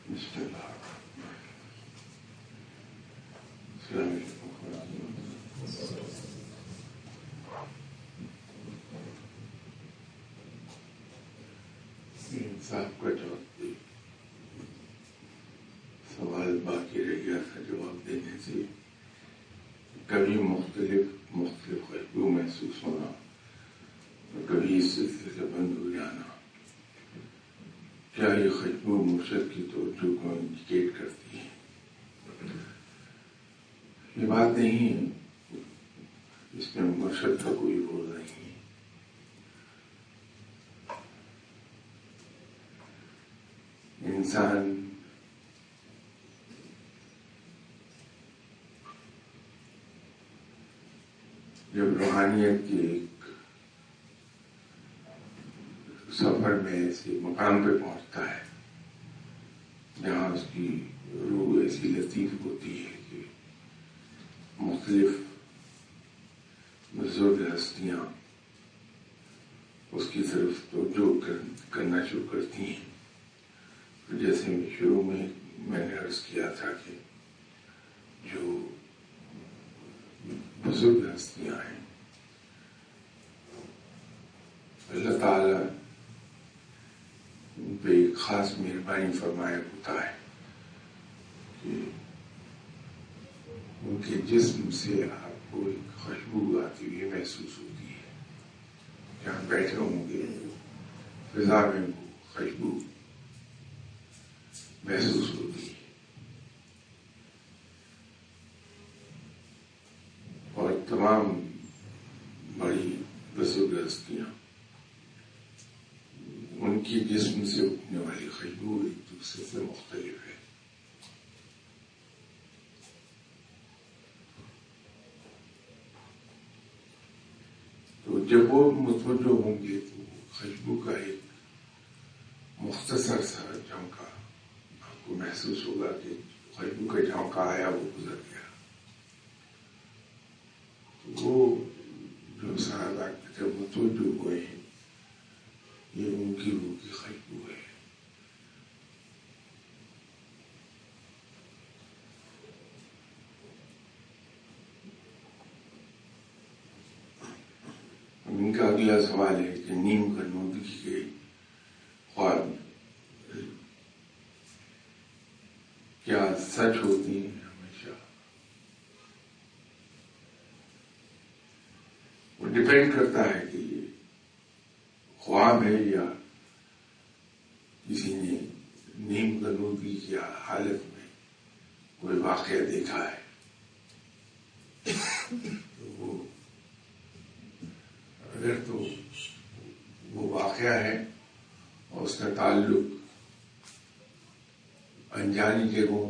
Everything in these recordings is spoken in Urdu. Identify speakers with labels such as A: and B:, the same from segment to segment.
A: بسم اللہ السلام علیکم. صاحب کا جواب دے سوال باقی رہ گیا تھا جواب دینے سے. کبھی مختلف خوشبو محسوس ہونا اور کبھی اس سلسلے سے بند ہو جانا، کیا یہ خوشبو مرشد کی توجہ کو انڈیکیٹ کرتی ہے؟ یہ بات نہیں ہے، اس میں مرشد کا کوئی رول نہیں ہے. انسان جب روحانیت کے ایک سفر میں ایسے مقام پہ پہنچتا ہے جہاں اس کی روح ایسی لطیف ہوتی ہے کہ مختلف بزرگ ہستیاں اس کی طرف توجہ کرنا شروع کرتی ہیں. جیسے شروع میں نے عرض کیا تھا کہ جو بزرگ ہستیاں ہیں اللہ تعالیٰ ان پہ ایک خاص مہربانی فرمایا ہوتا ہے کہ ان کے جسم سے آپ کو ایک خوشبو آتی ہوئی محسوس ہوتی ہے. جہاں بیٹھے ہوں گے فضا میں وہ خوشبو محسوس ہوتی ہے. اور تمام بڑی بزرگ ہستیاں ان کی جسم سے اٹھنے والی خوشبو ایک دوسرے سے مختلف ہے. تو جب وہ متوجہ ہوں گے تو خوشبو کا ایک مختصر سا جھونکا آپ کو محسوس ہوگا کہ خوشبو کا جھونکا آیا وہ گزر گیا. تو وہ جو صحابہ جب متوجہ ہوئے ہیں یہ ان کی روح کی خوشبو ہے. ان کا اگلا سوال ہے کہ نیم کنودگی کے خواب کیا سچ ہوتی ہیں ہمیشہ؟ وہ ڈپینڈ کرتا ہے کہ یہ خواب ہے یا کسی نے نیم کنودگی کی حالت میں کوئی واقعہ دیکھا ہے. تو وہ اگر تو وہ واقعہ ہے اور اس کا تعلق انجانی جگہوں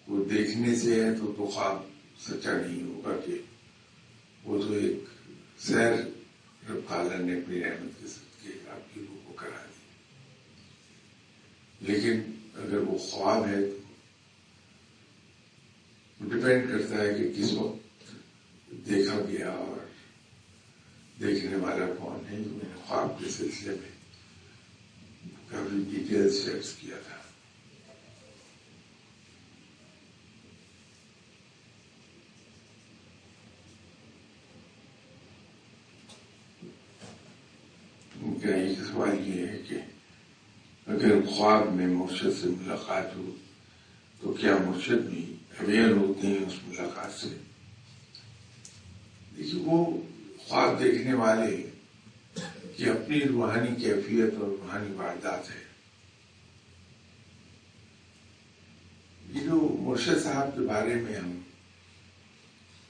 A: کو دیکھنے سے ہے تو خواب سچا نہیں ہوگا کہ وہ تو ایک سیر رب تعالیٰ نے اپنی رحمت کے صدقے آپ کی روح کو کرا دی. لیکن اگر وہ خواب ہے تو ڈپینڈ کرتا ہے کہ کس وقت دیکھا گیا اور دیکھنے والا کون ہے. میں نے خواب کے سلسلے میں کافی ڈیٹیل سے عرض کیا تھا. ان کا ایک سوال یہ ہے کہ اگر خواب میں مرشد سے ملاقات ہو تو کیا مرشد بھی اویئر ہوتے ہیں اس ملاقات سے؟ دیکھیے وہ خواب دیکھنے والے کی اپنی روحانی کیفیت اور روحانی واردات ہے. یہ جو مرشد صاحب کے بارے میں ہم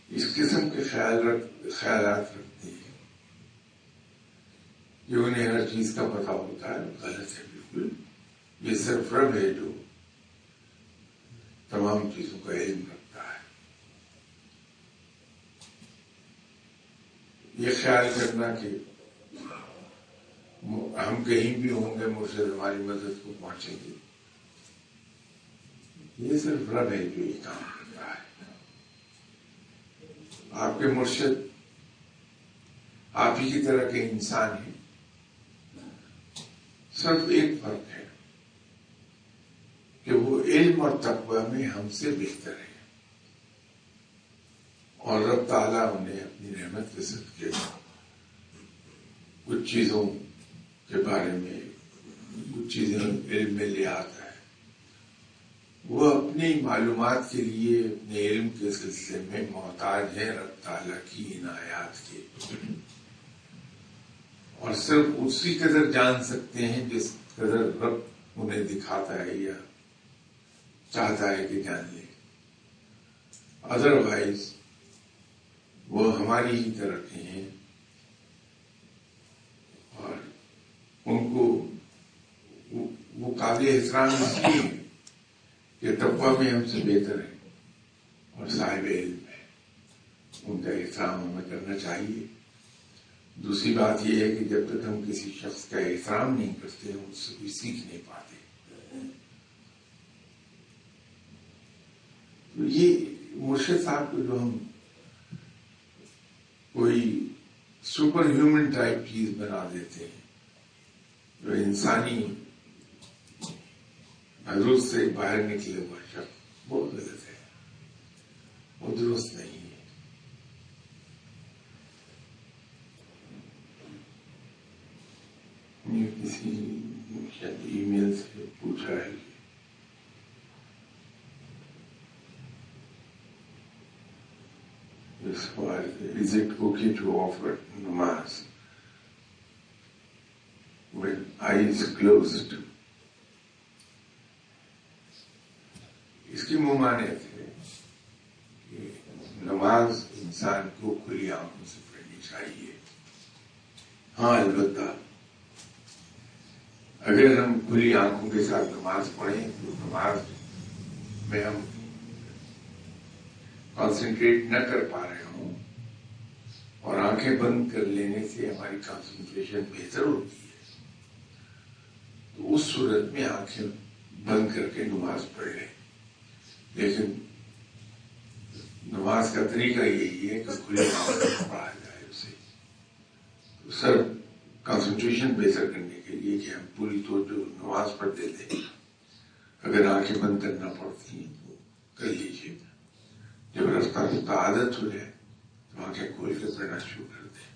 A: اس قسم کے خیالات رکھتے ہیں جو انہیں ہر چیز کا پتہ ہوتا ہے، غلط ہے بالکل. یہ صرف رب ہے جو تمام چیزوں کا علم رکھتا ہے. یہ خیال کرنا کہ ہم کہیں بھی ہوں گے مرشد ہماری مدد کو پہنچیں گے، یہ صرف رب ہے جو یہ کام کرتا ہے. آپ کے مرشد آپ ہی کی طرح کے انسان ہیں. صرف ایک فرق ہے علم اور تقوی میں ہم سے بہتر ہے، اور رب تعالیٰ انہیں اپنی رحمت کے صدقے کچھ چیزوں کے بارے میں کچھ چیزیں علم میں لے آتا ہے. وہ اپنی معلومات کے لیے اپنے علم کے سلسلے میں محتاج ہے رب تعالیٰ کی عنایات کے، اور صرف اسی قدر جان سکتے ہیں جس قدر رب انہیں دکھاتا ہے یا چاہتا ہے کہ جان لے. ادروائز وہ ہماری ہی طرح کے ہیں، اور ان کو وہ قابل احترام اس لیے ہیں کہ تقویٰ میں ہم سے بہتر ہے اور صاحب علم ہے. ان کا احترام ہمیں کرنا چاہیے. دوسری بات یہ ہے کہ جب تک ہم کسی شخص کا احترام نہیں کرتے ہم اس سے کوئی سیکھ نہیں پاتے. تو یہ مرشد صاحب کو جو ہم کوئی سپر ہیومن ٹائپ چیز بنا دیتے ہیں، جو انسانی حدود سے باہر نکلے ہوا شخص، بہت غلط ہے، وہ درست نہیں ہے. کسی شاید ای میل سے پوچھا ہے is it okay to offer namaz with eyes closed؟ اس کی ممانعت ہے کہ نماز انسان کو کھلی آنکھوں سے پڑھنی چاہیے. ہاں البتہ اگر ہم کھلی آنکھوں کے ساتھ نماز پڑھیں تو نماز میں ہم کانسنٹریٹ نہ کر پا رہے ہوں اور آنکھیں بند کر لینے سے ہماری کانسنٹریشن بہتر ہوتی ہے، تو اس صورت میں آنکھیں بند کر کے نماز پڑھ لیں. لیکن نماز کا طریقہ یہی ہے کہ کھلی آنکھوں سے پڑھا جائے اسے. تو سر کانسنٹریشن بہتر کرنے کے لیے کہ ہم پوری توجہ نماز پر دے دیں. اگر آنکھیں بند کرنا پڑتی ہیں تو کر لیجیے. جب رفتہ رفتہ عادت ہو جائے تو آنکھیں کھول کے پڑھنا شروع کر دیں.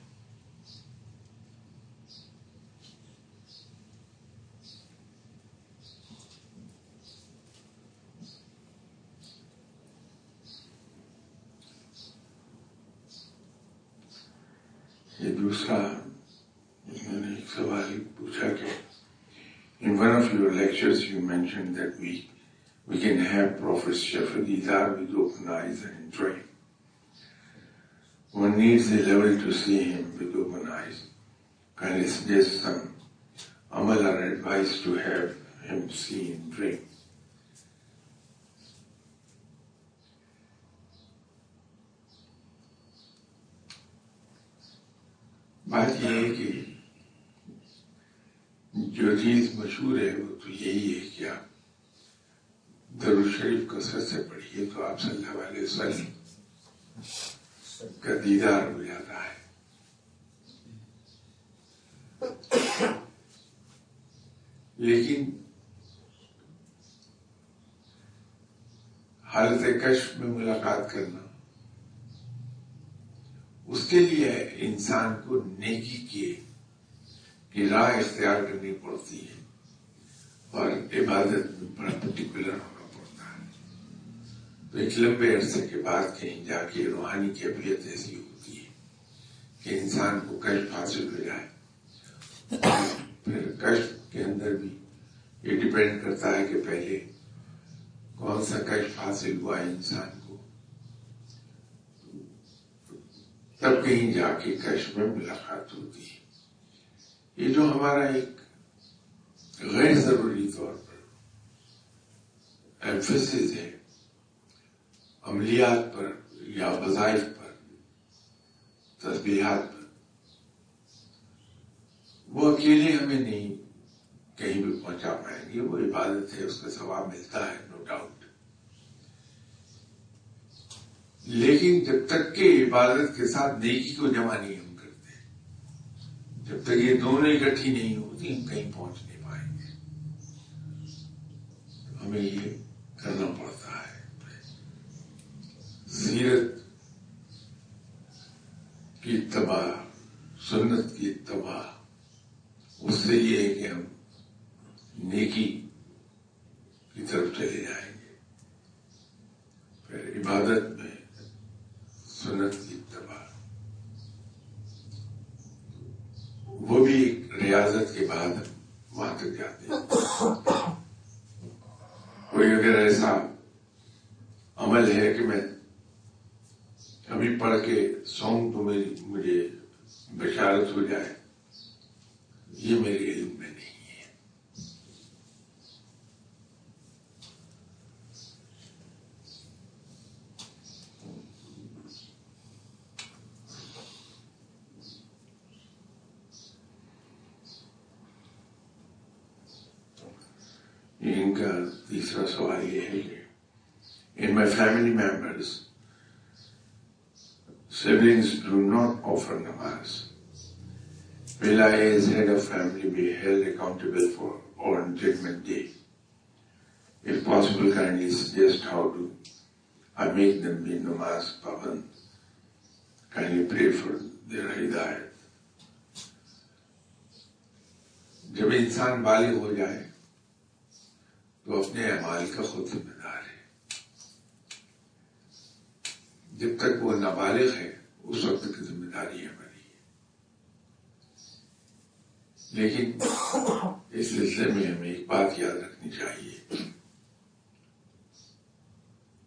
A: یہ دوسرا میں نے ایک سوال پوچھا کہ in one of your lectures you mentioned that we can have Prophet Shafidizar with open eyes and enjoy. One needs a level to see him with open eyes. Can you suggest some amal or advice to have him see in dream? بات یہ ہے کہ جو چیز مشہور ہے وہ تو یہی ہے کہ آپ درود شریف کثرت سے پڑھیے تو آپ صلی اللہ علیہ وسلم کا دیدار ہو جاتا ہے. لیکن حالت کشف میں ملاقات کرنا، اس کے لیے انسان کو نیکی کی راہ اختیار کرنی پڑتی ہے اور عبادت میں بڑا پرٹیکولر ہونا پڑتا ہے. تو ایک لمبے عرصے کے بعد کہیں جا کے روحانی کیفیت ایسی ہوتی ہے کہ انسان کو کشف حاصل ہو جائے. پھر کشف کے اندر بھی یہ ڈیپینڈ کرتا ہے کہ پہلے کون سا کشف حاصل ہوا ہے انسان کو، تب کہیں جا کے کشف میں ملاقات ہوتی ہے. یہ جو ہمارا ایک غیر ضروری طور پر ایمفیسس ہے عملیات پر یا وظائف پر، تسبیحات پر، وہ اکیلے ہمیں نہیں کہیں بھی پہنچا پائیں گے. وہ عبادت ہے، اس کا ثواب ملتا ہے نو ڈاؤٹ. لیکن جب تک کہ عبادت کے ساتھ نیکی کو جمع نہیں ہم کرتے، جب تک یہ دونوں اکٹھی نہیں ہوتی ہم کہیں پہنچ نہیں پائیں گے. ہمیں یہ کوئی اگر ایسا عمل ہے کہ میں ابھی پڑھ کے سوؤں تو مجھے بشارت ہو جائے، یہ میرے علم میں نہیں ہے. ان کا تیسرا سوال یہ ہے کہ in my family members, siblings do not offer namaz. Will I as head of family be held accountable for on Judgment Day? If possible, kindly suggest how do I make them be namaz paband. Kindly pray for their hidayat. جب انسان بالغ ہو جائے تو اپنے اعمال کا خود ذمہ دار ہے. جب تک وہ نابالغ ہے اس وقت کی ذمہ داری ہماری ہے. لیکن اس سلسلے میں ہمیں ایک بات یاد رکھنی چاہیے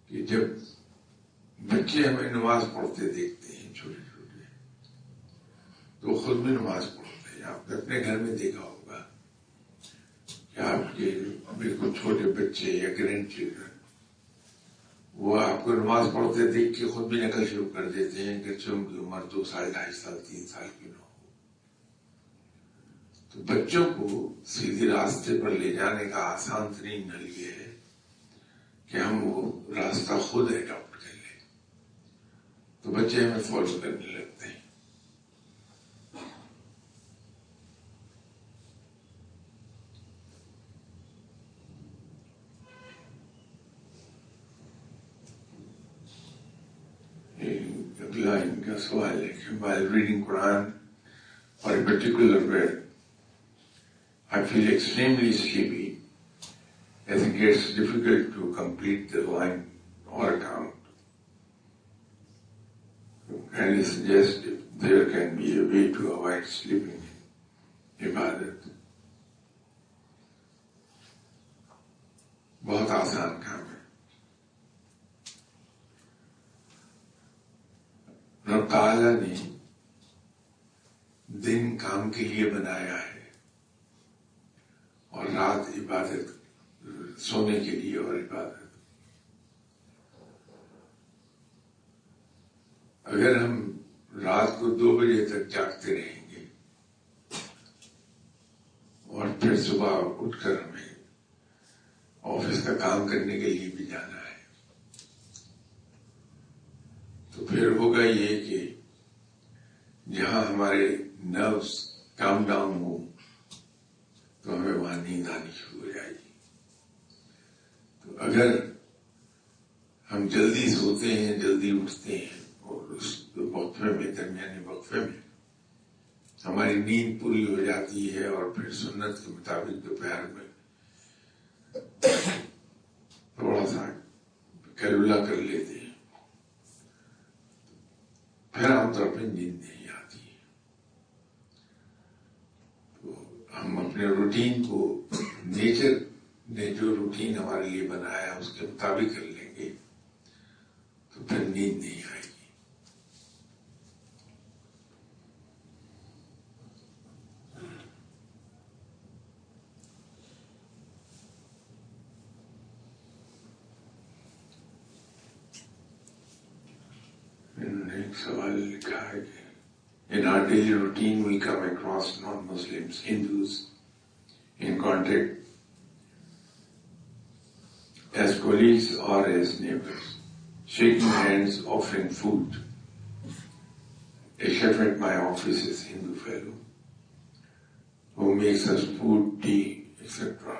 A: کہ جب بچے ہمیں نماز پڑھتے دیکھتے ہیں چھوٹے چھوٹے تو خود بھی نماز پڑھتے ہیں. آپ نے اپنے گھر میں دیکھا ہوگا کہ آپ کے بالکل چھوٹے بچے یا گرینڈ چلڈرن وہ آپ کو نماز پڑھتے دیکھ کے خود بھی نقل شروع کر دیتے ہیں کہ ان کی عمر 2 سال 2.5 سال 3 سال کی نہ ہو. تو بچوں کو سیدھے راستے پر لے جانے کا آسان ترین حل یہ ہے کہ ہم وہ راستہ خود اڈاپٹ کر لیں تو بچے ہمیں فالو کرنے لگتے ہیں. اگلا ان کا سوال ہے کہ while reading Quran or a particular word, I feel extremely sleepy as it gets difficult to complete the line or count. Can you suggest if there can be a way to avoid sleeping in ibadat? بہت آسان کام ہے. رب تعالیٰ نے دن کام کے لیے بنایا ہے اور رات عبادت سونے کے لیے اور عبادت. اگر ہم رات کو 2 بجے تک جاگتے رہیں گے اور پھر صبح اٹھ کر ہمیں آفس کا کام کرنے کے لیے بھی جانا ہے تو پھر ہوگا یہ کہ جہاں ہمارے نروس کام ڈاؤن ہو تو ہمیں وہاں نیند آنی شروع ہو جائے گی. تو اگر ہم جلدی سوتے ہیں جلدی اٹھتے ہیں اور اس وقفے میں درمیانی وقفے میں ہماری نیند پوری ہو جاتی ہے اور پھر سنت کے مطابق دوپہر میں تھوڑا سا کیلولا کر لیتے ہیں پھر عام طور پہ نیند نہیں آتی ہے. تو ہم اپنے روٹین کو نیچر نے جو روٹین ہمارے لیے بنایا اس کے مطابق کر لیں گے تو پھر نیند نہیں آئے گی. ایک سوال لکھا ہے کہ in our daily routine we come across non-Muslims, Hindus in contact as colleagues or as neighbors, shaking hands, offering food. A chef at my office is Hindu fellow who makes us food, tea, etc.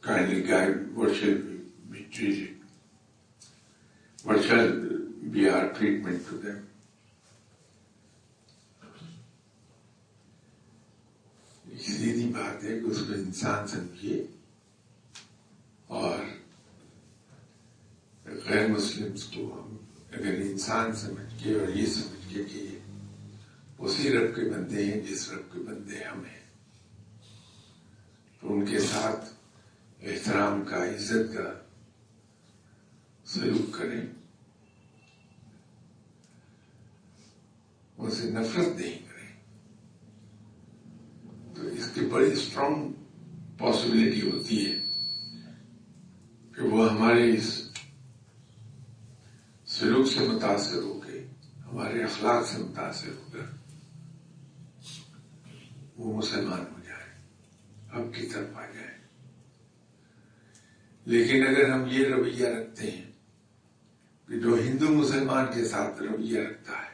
A: Kindly guide what shall be treated. What shall be our treatment to them? سیدھی بات ہے کہ اس کو انسان سمجھیے اور غیر مسلمس کو ہم اگر انسان سمجھ کے اور یہ سمجھ کے کہ اسی رب کے بندے ہیں جس رب کے بندے ہم ہیں تو ان کے ساتھ احترام کا عزت کا سلوک کریں، ان سے نفرت نہیں کریں، تو اس کی بڑی اسٹرانگ پاسبلٹی ہوتی ہے کہ وہ ہمارے اس سلوک سے متاثر ہو کے، ہمارے اخلاق سے متاثر ہو کر وہ مسلمان ہو جائے، اب کی طرف آ جائے۔ لیکن اگر ہم یہ رویہ رکھتے ہیں کہ جو ہندو مسلمان کے ساتھ رویہ رکھتا ہے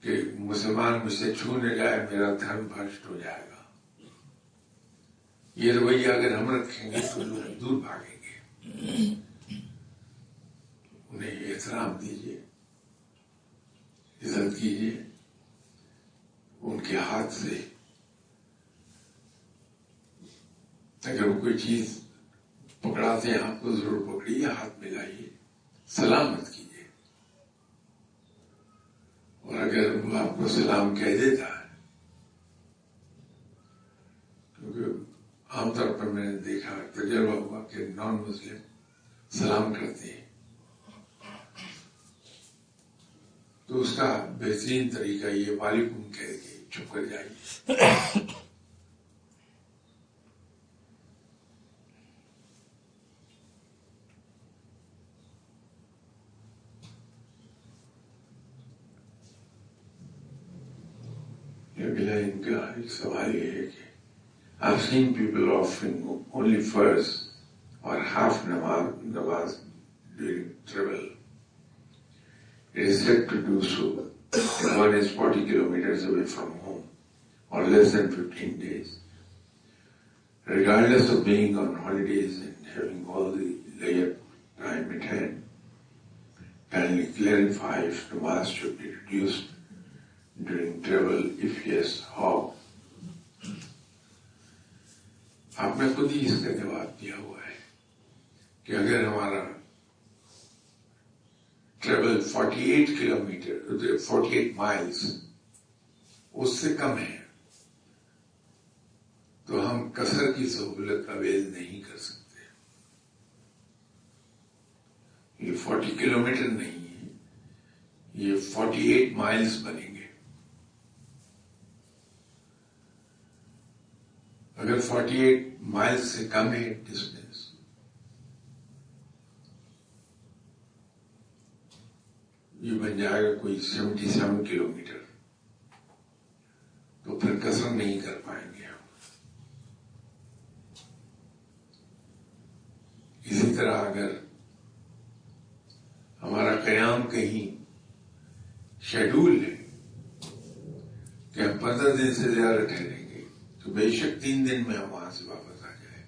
A: کہ مسلمان مجھ سے چھو نہ جائے میرا دھرم بھرشٹ ہو جائے گا، یہ رویہ اگر ہم رکھیں گے تو لوگ دور بھاگیں گے۔ انہیں احترام دیجیے، عزت کیجیے، ان کے ہاتھ سے اگر وہ کوئی چیز پکڑاتے ہیں آپ کو ضرور پکڑیے، ہاتھ ملائیے، سلامت کیجیے، اور اگر وہ آپ کو سلام کہہ دیتا ہے، کیونکہ عام طور پر میں نے دیکھا، تجربہ ہوا کہ نان مسلم سلام کرتے ہیں، تو اس کا بہترین طریقہ یہ وعلیکم کہہ کے چپ کر جائیے۔ اگلا ان کا ایک سوال یہ ہے کہ I've seen people offering only first or half namaz during travel. It is said to do so if one is 40 kilometers away from home or less than 15 days. Regardless of being on holidays and having all the leisure time at hand, kindly clarify if namaz should be reduced during travel, if yes, how? آپ نے خود ہی اس کا جواب دیا ہوا ہے کہ اگر ہمارا ٹریول 48 کلومیٹر 48 مائلز اس سے کم ہے تو ہم قصر کی سہولت اویل نہیں کر سکتے۔ یہ 40 کلومیٹر نہیں ہے، یہ 48 مائلز بنیں گے۔ اگر 48 مائل سے کم ہے ڈسٹینس، یہ بن جائے گا کوئی 77 کلومیٹر، تو پھر قصر نہیں کر پائیں گے ہم۔ اسی طرح اگر ہمارا قیام کہیں شیڈول ہے کہ ہم 15 دن سے زیادہ ٹھہریں گے تو بے شک 3 دن میں ہم وہاں سے واپس آ جائیں،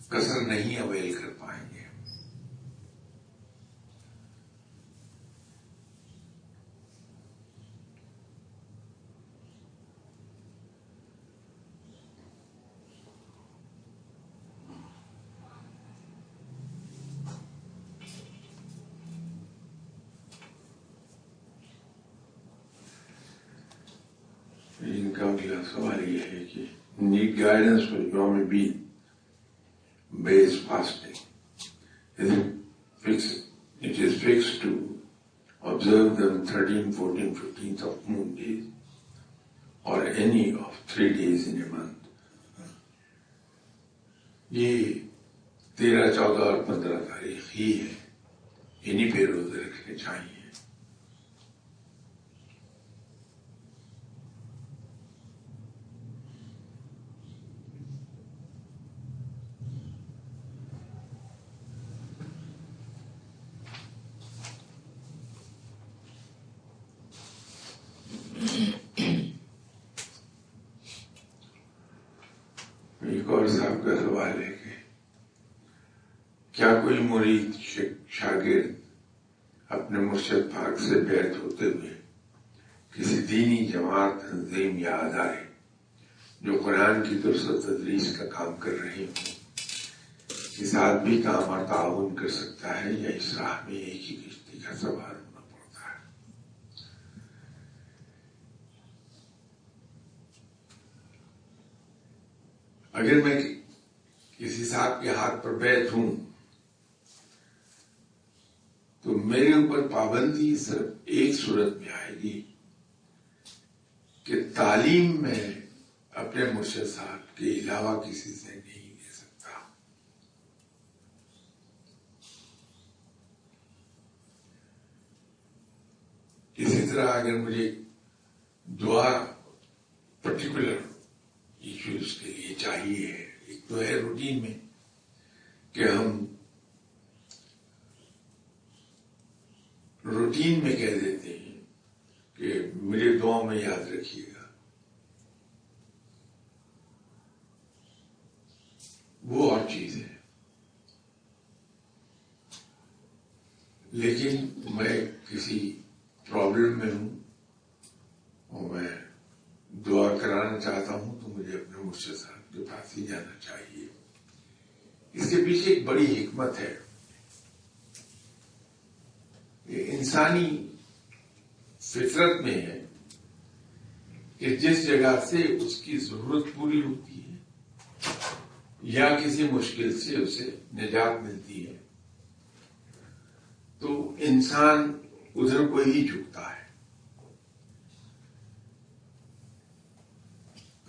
A: قصر نہیں اویل کر پائیں گے۔ ان کا اگلا سوال یہ ہے کہ need guidance for Yom Eid based fasting. It is fixed to observe them 13, 14, 15th of moon days or any of 3 days in a month. یہ 13, 14 اور 15 تاریخ ہی ہے، انہی پہ روزے رکھنے چاہیے۔ ایک اور صاحب کا سوال ہے کہ کیا کوئی مرید شاگرد اپنے مرشد پاک سے بیعت ہوتے ہوئے کسی دینی جماعت، تنظیم یا ادارے جو قرآن کی درس و تدریس کا کام کر رہے ہوں کے ساتھ بھی کام اور تعاون کر سکتا ہے، یا اس راہ میں ایک ہی کشتی کا سوار ہونا پڑتا ہے؟ اگر میں کسی صاحب کے ہاتھ پر بیعت ہوں تو میرے اوپر پابندی صرف ایک صورت میں آئے گی کہ تعلیم میں اپنے مرشد صاحب کے علاوہ کسی سے نہیں لے سکتا. اسی طرح اگر مجھے دعا پرٹیکولر ایشوز کے لیے چاہیے، ایک تو ہے روٹین میں کہ ہم روٹین میں کہہ دیتے ہیں کہ میرے دعاؤں میں یاد رکھیے گا، وہ اور چیز ہے. لیکن میں کسی پرابلم میں ہوں اور میں دعا کرانا چاہتا ہوں تو مجھے اپنے مرشد صاحب کے پاس ہی جانا چاہیے. اس کے پیچھے ایک بڑی حکمت ہے. یہ انسانی فطرت میں ہے کہ جس جگہ سے اس کی ضرورت پوری ہوتی ہے یا کسی مشکل سے اسے نجات ملتی ہے تو انسان ادھر کو ہی جھکتا ہے.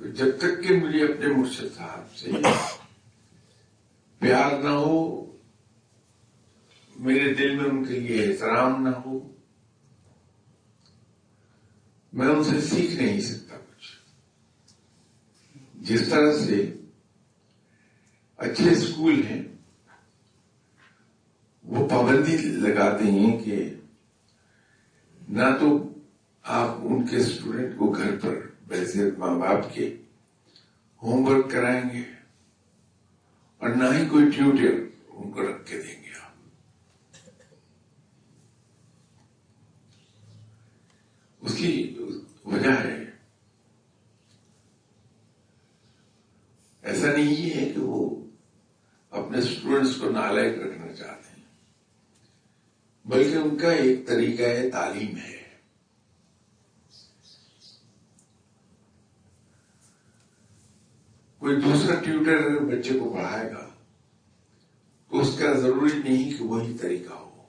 A: تو جب تک کہ مجھے اپنے مرشد صاحب سے پیار نہ ہو، میرے دل میں ان کے لیے احترام نہ ہو، میں ان سے سیکھ نہیں سکتا کچھ. جس طرح سے اچھے اسکول ہیں وہ پابندی لگاتے ہیں کہ نہ تو آپ ان کے اسٹوڈنٹ کو گھر پر بحیثیت ماں باپ کے ہوم ورک کرائیں گے اور نہ ہی کوئی ٹیوٹر ان کو رکھ کے دیں گے. آپ اس کی وجہ ہے ایسا نہیں ہے کہ وہ اپنے اسٹوڈنٹس کو نالائق رکھنا چاہتے ہیں، بلکہ ان کا ایک طریقہ تعلیم ہے. کوئی دوسرا ٹیوٹر اگر بچے کو پڑھائے گا تو اس کا ضروری نہیں کہ وہی طریقہ ہو.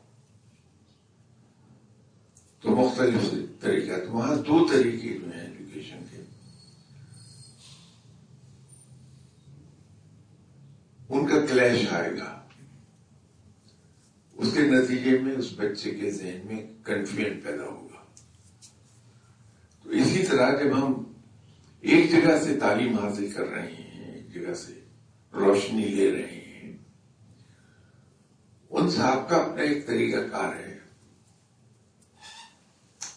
A: تو مختلف طریقہ، تو وہاں دو طریقے جو ہیں ایجوکیشن کے، ان کا کلیش آئے گا. اس کے نتیجے میں اس بچے کے ذہن میں کنفیوژن پیدا ہوگا. تو اسی طرح جب ہم ایک جگہ سے تعلیم حاصل کر رہے ہیں، ایک جگہ سے روشنی لے رہے ہیں، ان صاحب کا اپنا ایک طریقہ کار ہے،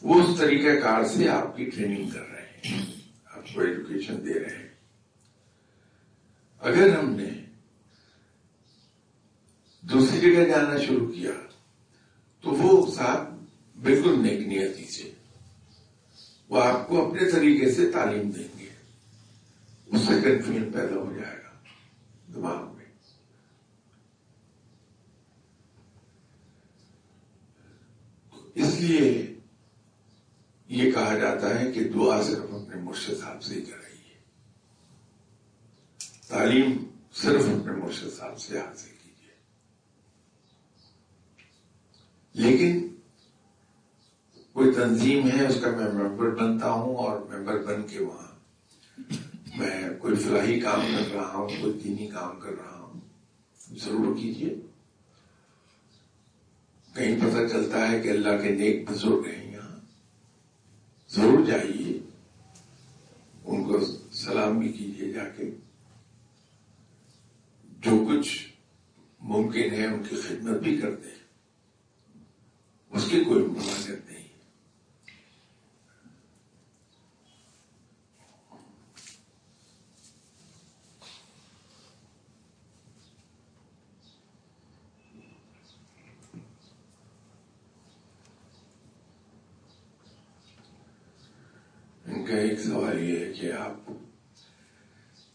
A: وہ اس طریقہ کار سے آپ کی ٹریننگ کر رہے ہیں، آپ کو ایجوکیشن دے رہے ہیں. اگر ہم نے دوسری جگہ جانا شروع کیا تو وہ صاحب بالکل نیک نیتی سے وہ آپ کو اپنے طریقے سے تعلیم دیں گے، اس سے کنفیوژن پیدا ہو جائے گا دماغ میں. اس لیے یہ کہا جاتا ہے کہ دعا صرف اپنے مرشد صاحب سے ہی کرائیے، تعلیم صرف اپنے مرشد صاحب سے حاصل کیجیے. لیکن کوئی تنظیم ہے، اس کا میں ممبر بنتا ہوں اور ممبر بن کے وہاں میں کوئی فلاحی کام کر رہا ہوں، کوئی دینی کام کر رہا ہوں، ضرور کیجیے. کہیں پتہ چلتا ہے کہ اللہ کے نیک بزرگ ہیں یہاں، ضرور جائیے، ان کو سلام بھی کیجیے جا کے. جو کچھ ممکن ہے ان کی خدمت بھی کرتے ہیں، اس کی کوئی ممانعت نہیں. ان کا ایک سوال یہ ہے کہ آپ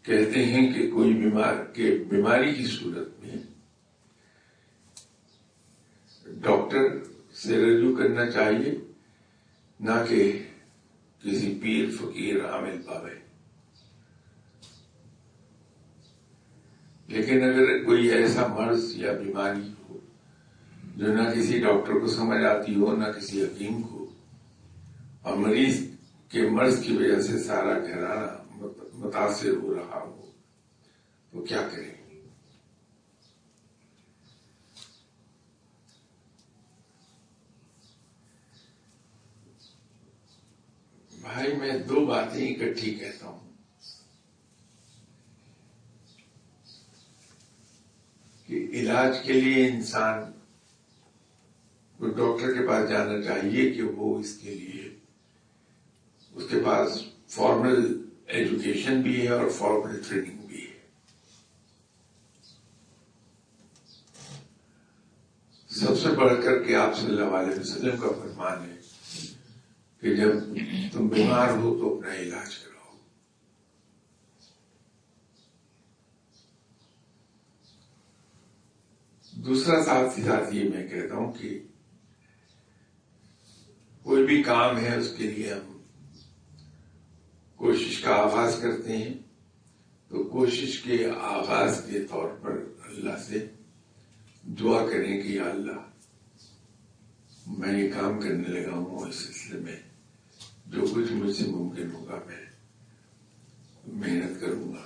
A: کہتے ہیں کہ کوئی بیماری کی صورت میں ڈاکٹر سے رجوع کرنا چاہیے، نہ کہ کسی پیر فقیر عامل بابے. لیکن اگر کوئی ایسا مرض یا بیماری ہو جو نہ کسی ڈاکٹر کو سمجھ آتی ہو نہ کسی حکیم کو، اور مریض کے مرض کی وجہ سے سارا گھرانہ متاثر ہو رہا ہو، تو کیا کریں؟ بھائی میں دو باتیں اکٹھی کہتا ہوں کہ علاج کے لیے انسان کو ڈاکٹر کے پاس جانا چاہیے کہ وہ اس کے لیے، اس کے پاس فارمل ایجوکیشن بھی ہے اور فارمل ٹریننگ بھی ہے۔ سب سے بڑھ کر کے آپ صلی اللہ علیہ وسلم کا فرمان ہے کہ جب تم بیمار ہو تو اپنا علاج کراؤ۔ دوسرا ساتھ ہی ساتھ یہ میں کہتا ہوں کہ کوئی بھی کام ہے اس کے لیے ہم کوشش کا آغاز کرتے ہیں تو کوشش کے آغاز کے طور پر اللہ سے دعا کریں کہ یا اللہ میں یہ کام کرنے لگا ہوں، اس سلسلے میں جو کچھ مجھ سے ممکن ہوگا میں محنت کروں گا،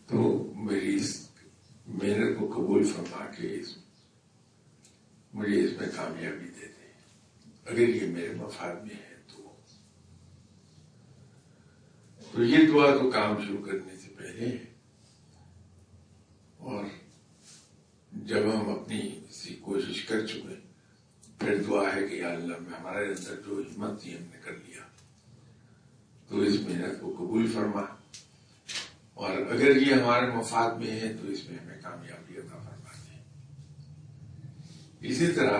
A: تو میری اس محنت کو قبول فرما کے مجھے اس میں کامیابی دے دے، اگر یہ میرے مفاد میں ہے تو یہ دعا تو کام شروع کرنے سے پہلے ہے۔ اور جب ہم اپنی سی کوشش کر چکے پھر دعا ہے کہ یا اللہ میں ہمارے اندر جو ہمت تھی ہم نے کر لیا، تو اس محنت کو قبول فرما، اور اگر یہ ہمارے مفاد میں ہے تو اس میں ہمیں کامیابی عطا فرما دے۔ اسی طرح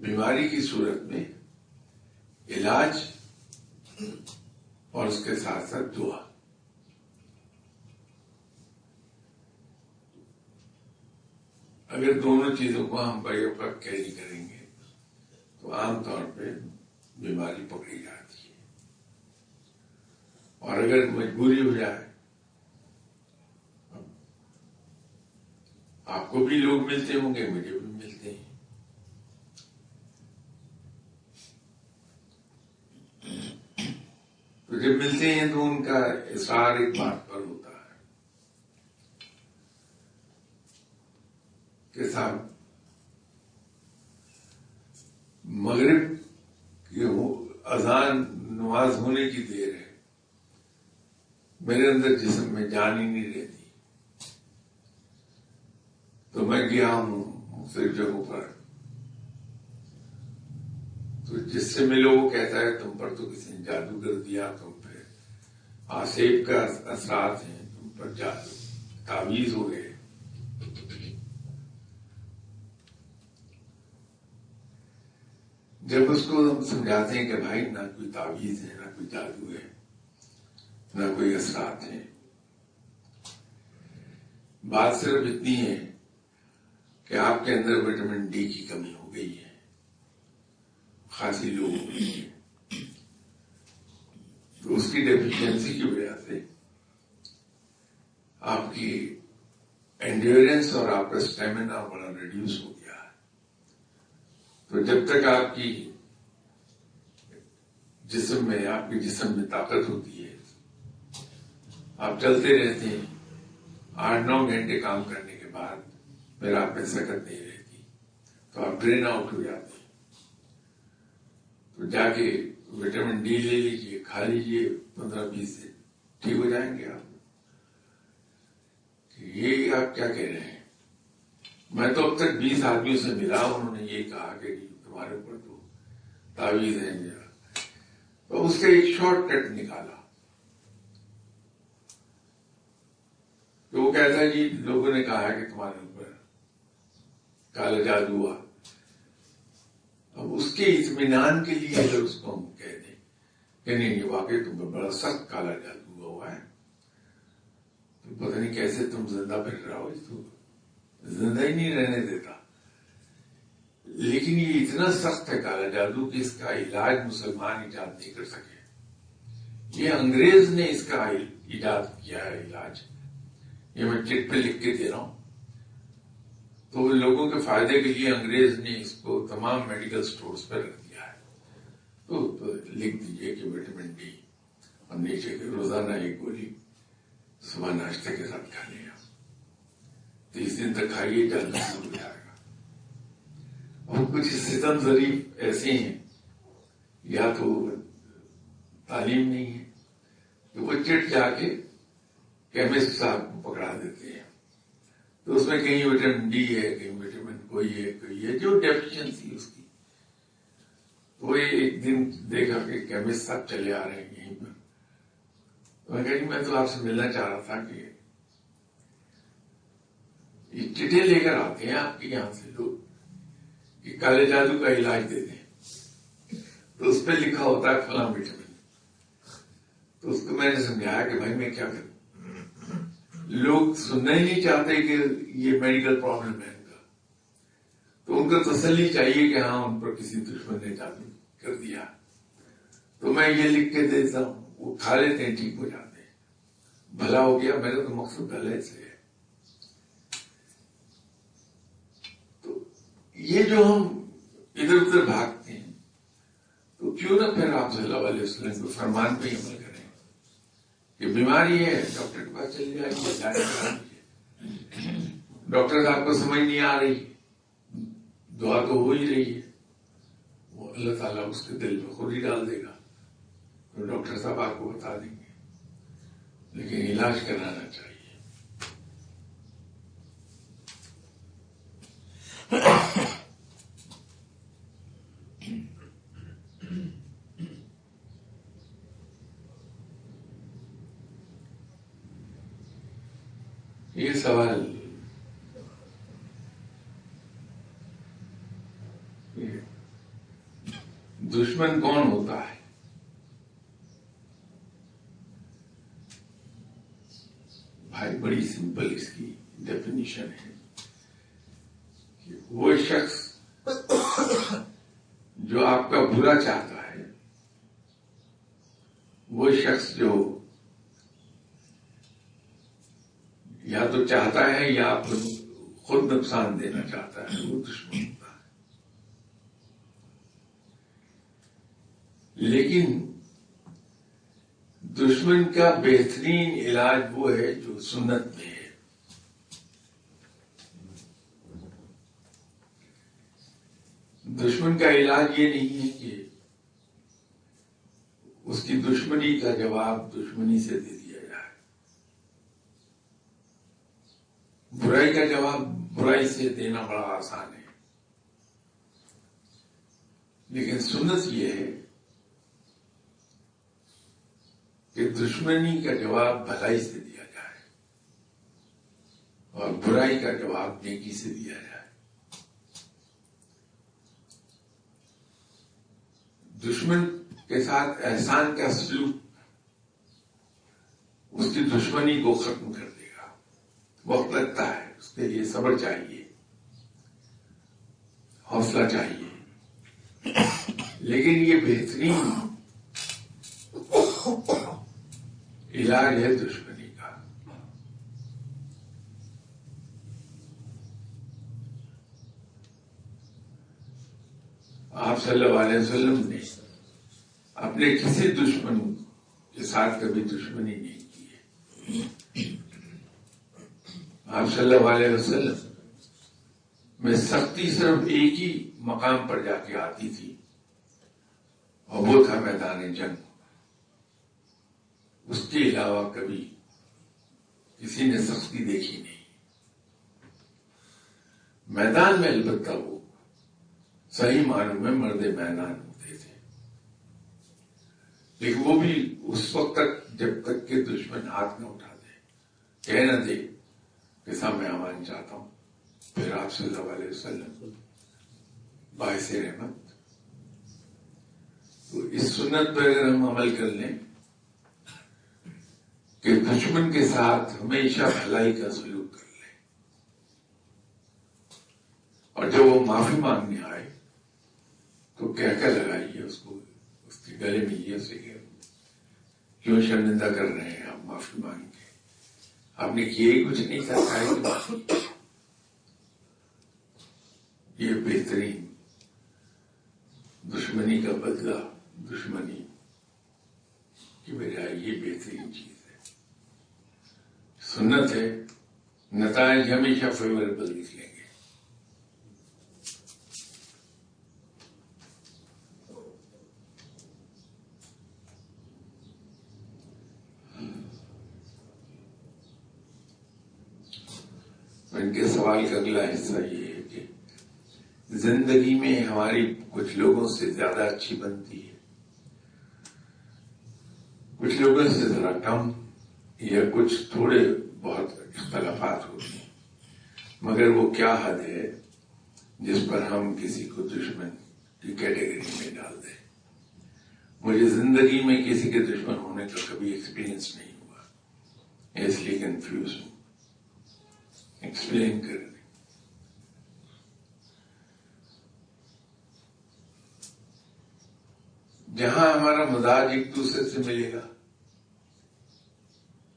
A: بیماری کی صورت میں علاج اور اس کے ساتھ ساتھ دعا، اگر دونوں چیزوں کو ہم بیک وقت کیری کریں گے تو عام طور پہ بیماری پکڑی جاتی ہے، اور اگر مجبوری ہو جائے، آپ کو بھی لوگ ملتے ہوں گے، مجھے بھی ملتے ہیں، تو جب ملتے ہیں تو ان کا اصرار ایک بات پر ہوتا ہے کہ صاحب مغرب کی اذان نماز ہونے کی دیر ہے، میرے اندر جسم میں جان ہی نہیں رہتی، تو میں گیا ہوں مختلف جگہوں پر، تو جس سے ملو وہ کہتا ہے تم پر تو کسی نے جادو کر دیا، تم پہ آسیب کا اثرات ہیں، تم پر جادو تعویذ ہو گئے۔ جب اس کو ہم سمجھاتے ہیں کہ بھائی نہ کوئی تعویذ ہے، نہ کوئی جادو ہے، نہ کوئی اثرات ہیں، بات صرف اتنی ہے کہ آپ کے اندر وٹامن ڈی کی کمی ہو گئی ہے، خاصی لوگوں کی، تو اس کی ڈیفیشنسی کی وجہ سے آپ کی انڈیورنس اور آپ کا اسٹیمنا بڑا ریڈیوس ہو گیا ہے، تو جب تک آپ کی جسم میں طاقت ہوتی ہے، آپ چلتے رہتے ہیں، 8-9 گھنٹے کام کرنے کے بعد پھر آپ میں سکت نہیں رہتی، تو آپ ڈرین آؤٹ ہو جاتے ہیں، تو جا کے وٹامن ڈی لے لیجیے، کھا لیجیے، 15-20 دن ٹھیک ہو جائیں گے آپ۔ یہ آپ کیا کہہ رہے ہیں؟ میں تو اب تک 20 آدمیوں سے ملا، انہوں نے یہ کہا کہ تمہارے اوپر تو تعویذ ہے میرا، تو اس کا ایک شارٹ کٹ نکالا، تو وہ کہتا ہے جی لوگوں نے کہا ہے کہ تمہارے اوپر کالا جادو ہوا۔ اب اس کے اطمینان کے لیے اگر اس کو ہم کہہ دیں کہ نہیں واقعی تم پر بڑا سخت کالا جادو ہوا ہے، تو پتہ نہیں کیسے تم زندہ پھر رہا ہو، تو زندہ ہی نہیں رہنے دیتا، لیکن یہ اتنا سخت ہے کالا جادو کہ اس کا علاج مسلمان ایجاد نہیں کر سکے، یہ انگریز نے اس کا 'ایجاد کیا ہے علاج. یہ میں چٹ پہ لکھ کے دے رہا ہوں. تو لوگوں کے فائدے کے لیے انگریز نے اس کو تمام میڈیکل سٹورز پہ رکھ دیا ہے. تو لکھ دیجئے کہ وٹامن ڈی اور نیچے کے روزانہ ایک گولی صبح ناشتے کے ساتھ کھانی ہے. 30 دن تک کھائیے، جلدی ہو جائے گا. اور کچھ ستم ظریف ایسے ہیں، یا تو تعلیم نہیں ہے کہ وہ چٹ جا کے کیمسٹ صاحب کو پکڑا دیتے ہیں. تو اس میں کہیں وٹامن ڈی ہے، کہیں وٹامن کوئی ہے جو ڈیفیشنسی اس کی. تو وہ ایک دن دیکھا کہ کیمسٹ صاحب چلے آ رہے ہیں یہیں پر. تو میں کہا میں تو آپ سے ملنا چاہ رہا تھا کہ یہ چٹے لے کر آتے ہیں آپ کے یہاں سے لوگ کہ کالے جادو کا علاج دے دیں، تو اس پہ لکھا ہوتا ہے فلاں وٹامن. تو اس کو میں نے سمجھایا کہ بھائی میں کیا کروں، لوگ سننا ہی نہیں چاہتے کہ یہ میڈیکل پرابلم ہے ان کا. تو ان کو تسلی چاہیے کہ ہاں ان پر کسی دشمن نے جادو کر دیا. تو میں یہ لکھ کے دیتا ہوں، وہ کھا لیتے ہیں، ٹھیک ہو جاتے ہیں، بھلا ہو گیا. میرا تو مقصد بھلے سے ہے. تو یہ جو ہم ادھر ادھر بھاگتے ہیں، تو کیوں نہ پھر آپ صلی اللہ علیہ وسلم کے فرمان پہ عمل کریں کہ بیماری ہے ڈاکٹر کے پاس چل جائے. ڈاکٹر صاحب کو سمجھ نہیں آ رہی، دعا تو ہو ہی رہی ہے، وہ اللہ تعالیٰ اس کے دل میں خود ہی ڈال دے گا. تو ڈاکٹر صاحب آپ کو بتا دیں گے، لیکن علاج کرانا چاہیے. یہ سوال دشمن کون ہوتا ہے؟ بھائی بڑی سمپل اس کی ڈیفینیشن ہے کہ وہ شخص جو آپ کا برا چاہتا ہے، وہ شخص جو یا تو چاہتا ہے یا آپ خود نقصان دینا چاہتا ہے، وہ دشمن ہوتا ہے. لیکن دشمن کا بہترین علاج وہ ہے جو سنت میں ہے. دشمن کا علاج یہ نہیں ہے کہ اس کی دشمنی کا جواب دشمنی سے دے دیا جائے، برائی کا جواب برائی سے دینا بڑا آسان ہے. لیکن سنت یہ ہے کہ دشمنی کا جواب بھلائی سے دیا جائے اور برائی کا جواب نیکی سے دیا جائے. دشمن کے ساتھ احسان کا سلوک اس کی دشمنی کو ختم کر دے گا. وقت لگتا ہے، اس کے لیے صبر چاہیے، حوصلہ چاہیے، لیکن یہ بہترین علاج ہے دشمنی کا. آپ صلی اللہ علیہ وسلم نے اپنے کسی دشمن کے ساتھ کبھی دشمنی نہیں کی ہے. آپ صلی اللہ علیہ وسلم میں سختی صرف ایک ہی مقام پر جا کے آتی تھی، اور وہ تھا میدان جنگ. اس کے علاوہ کبھی کسی نے سختی دیکھی نہیں. میدان میں البتہ وہ صحیح معنوں میں مرد میدان ہوتے تھے، لیکن وہ بھی اس وقت تک جب تک کہ دشمن ہاتھ نہ اٹھا دے، کہہ نہ دے کہ صاحب میں امان چاہتا ہوں. پھر آپ صلی اللہ علیہ وسلم باعث رحمت. تو اس سنت پر اگر ہم عمل کر لیں کہ دشمن کے ساتھ ہمیشہ بھلائی کا سلوک کر لیں، اور جب وہ معافی مانگنے آئے تو کہہ کر لگائیے اس کو، اس کے گلے میں یہ اسے کہ کیوں شرمندہ کر رہے ہیں آپ، معافی مانگ کے آپ نے کیے ہی کچھ نہیں تھا. یہ بہترین دشمنی کا بدلہ دشمنی کی بجائے یہ بہترین چیز ہے. سنت ہے، نتائج ہمیشہ فیوریبل نکلیں گے. ان کے سوال کا اگلا حصہ یہ ہے کہ زندگی میں ہماری کچھ لوگوں سے زیادہ اچھی بنتی ہے، کچھ لوگوں سے ذرا کم، یا کچھ تھوڑے بہت اختلافات ہوتے ہیں، مگر وہ کیا حد ہے جس پر ہم کسی کو دشمن کی کیٹیگری میں ڈال دیں. مجھے زندگی میں کسی کے دشمن ہونے کا کبھی ایکسپیرینس نہیں ہوا، اس لیے کنفیوز ہوں. ایکسپلین کر دیں. جہاں ہمارا مزاج ایک دوسرے سے ملے گا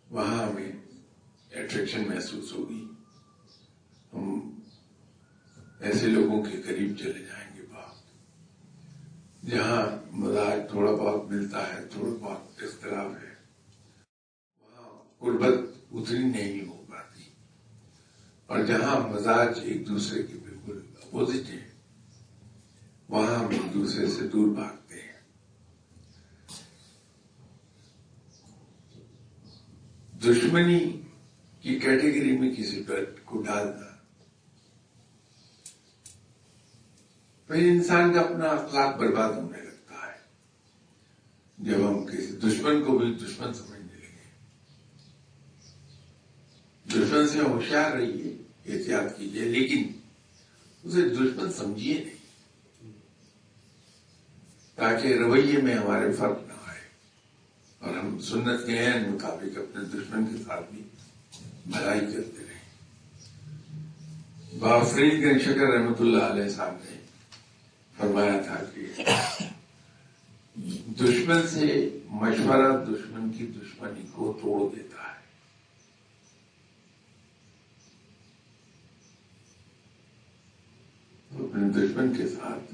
A: وہاں ہمیں اٹریکشن محسوس ہوگی، ہم ایسے لوگوں کے قریب چلے جائیں گے. بات جہاں مزاج تھوڑا بہت ملتا ہے، تھوڑا بہت اختلاف ہے، وہاں قربت اتنی نہیں ہو پاتی. اور جہاں مزاج ایک دوسرے کے بالکل اپوزٹ ہے وہاں ہم ایک دوسرے سے دور بھاگتے ہیں. دشمنی کی کیٹیگری میں کسی کو ڈالنا پھر انسان کا اپنا اخلاق برباد ہونے لگتا ہے. جب ہم کسی دشمن کو بھی دشمن سمجھنے لگے. دشمن سے ہوشیار رہیے، احتیاط کیجیے، لیکن اسے دشمن سمجھیے نہیں، تاکہ رویے میں ہمارے فرق نہ آئے اور ہم سنت کے عین مطابق اپنے دشمن کے ساتھ بھی بھلائی کرتے رہیں. بابا فرید گنج شکر رحمۃ اللہ علیہ صاحب نے فرمایا تھا کہ دشمن سے مشورہ دشمن کی دشمنی کو توڑ دیتا ہے. تو اپنے دشمن کے ساتھ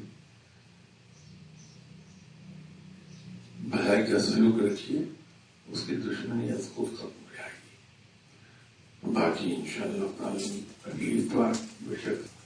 A: بھلائی کا سلوک رکھیے، اس کی دشمنی از خود ختم ہو جائے گی. باقی انشاءاللہ تعالی اگلی اتوار بے شک